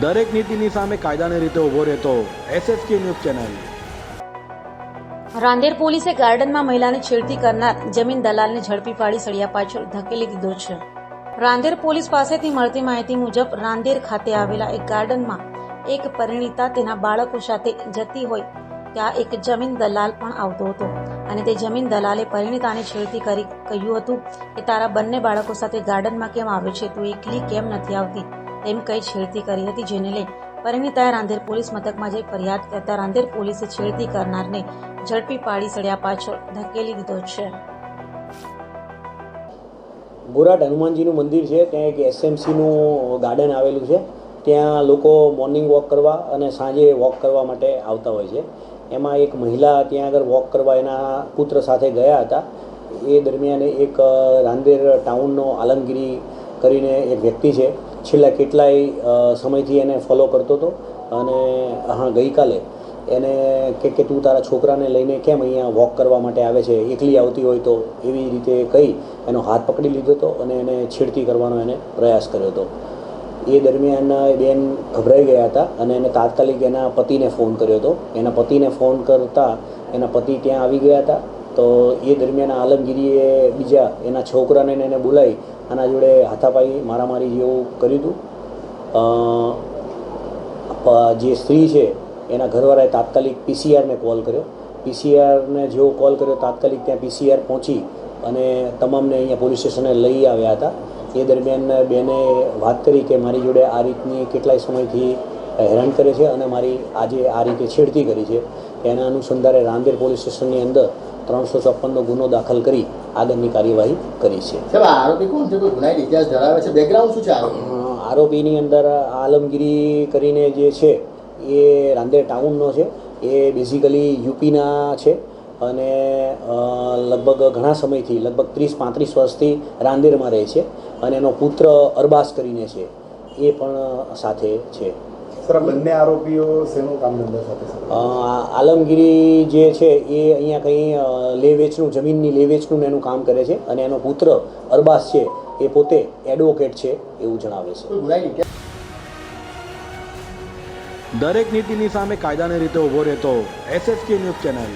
દરેક નીતિની સામે કાયદાની રીતે ઊભો રહેતો SSK ન્યૂઝ ચેનલ। રાંદેર પોલીસે ગાર્ડનમાં મહિલાને છેડતી કરનાર જમીન દલાલને ઝડપી પાડી સળિયા પાછળ ધકેલી દીધો છે। રાંદેર પોલીસ પાસેથી મળતી માહિતી મુજબ રાંદેર ખાતે આવેલા એક ગાર્ડનમાં એક પરિણીતા તેના બાળકો સાથે જતી હોય ત્યાં એક જમીન દલાલ પણ આવતો હતો અને તે જમીન દલાલે પરિણીતાને છેડતી કરી કહ્યું હતું કે તારા બંને બાળકો સાથે ગાર્ડનમાં કેમ આવે છે, તું એકલી કેમ નથી આવતી, તેમ કહી છેડતી કરી હતી, જેને લઈ પરિણીતાએ રાંદેર પોલીસ મથકમાં જઈ ફરિયાદ કરતા રાંદેર પોલીસે છેડતી કરનારને ઝડપી પાડી સળિયા પાછળ ધકેલી દીધો છે। ગોરાટ હનુમાનજીનું મંદિર છે, ત્યાં એક SMCનું ગાર્ડન આવેલું છે। ત્યાં લોકો મોર્નિંગ વોક કરવા અને સાંજે વોક કરવા માટે આવતા હોય છે। એમાં એક મહિલા ત્યાં આગળ વોક કરવા એના પુત્ર સાથે ગયા હતા। એ દરમિયાન એક રાંદેર ટાઉનનો આલમગીરી કરીને એક વ્યક્તિ છે, છેલ્લા કેટલાય સમયથી એને ફોલો કરતો હતો અને ગઈકાલે એને કે તું તારા છોકરાને લઈને કેમ અહીંયા વોક કરવા માટે આવે છે, એકલી આવતી હોય તો, એવી રીતે કહી એનો હાથ પકડી લીધો હતો અને એને છેડતી કરવાનો એને પ્રયાસ કર્યો હતો। એ દરમિયાન બેન ગભરાઈ ગયા હતા અને એને તાત્કાલિક એના પતિને ફોન કર્યો હતો। એના પતિને ફોન કરતાં એના પતિ ત્યાં આવી ગયા હતા। તો એ દરમિયાન આલમગીરીએ બીજા એના છોકરાને એને બોલાવી આના જોડે હાથાપાઈ મારામારી જેવું કર્યું હતું। જે સ્ત્રી છે એના ઘરવાળાએ તાત્કાલિક PCRને કોલ કર્યો। PCRને જેવો કોલ કર્યો તાત્કાલિક ત્યાં PCR પહોંચી અને તમામને અહીંયા પોલીસ સ્ટેશને લઈ આવ્યા હતા। એ દરમિયાન બેને વાત કરી કે મારી જોડે આ રીતની કેટલાય સમયથી હેરાન કરે છે અને મારી આજે આ રીતે છેડતી કરી છે। એના અનુસંધાને રાંદેર પોલીસ સ્ટેશનની અંદર 354નો ગુનો દાખલ કરી આગળની કાર્યવાહી કરી છે। આરોપી કોણ છે, કોઈ ગુનાહિત ઇતિહાસ ધરાવે છે, બેકગ્રાઉન્ડ શું છે આરોપીની અંદર આલમગીરી કરીને જે છે એ રાંદેર ટાઉનનો છે। એ બેઝિકલી યુપીના છે અને લગભગ ઘણા સમયથી લગભગ 30-35 વર્ષથી રાંદેરમાં રહે છે અને એનો પુત્ર અરબાસ કરીને છે એ પણ સાથે છે। સર, બંને આરોપીઓ શેનું કામ ધંધા સાથે? આલમગીરી જે છે એ અહીંયા કંઈ લે વેચનું, જમીનની લે વેચનું એનું કામ કરે છે અને એનો પુત્ર અરબાસ છે એ પોતે એડવોકેટ છે એવું જણાવે છે। દરેક નીતિની સામે કાયદાની રીતે ઊભો રહેતો SSK ન્યૂઝ ચેનલ।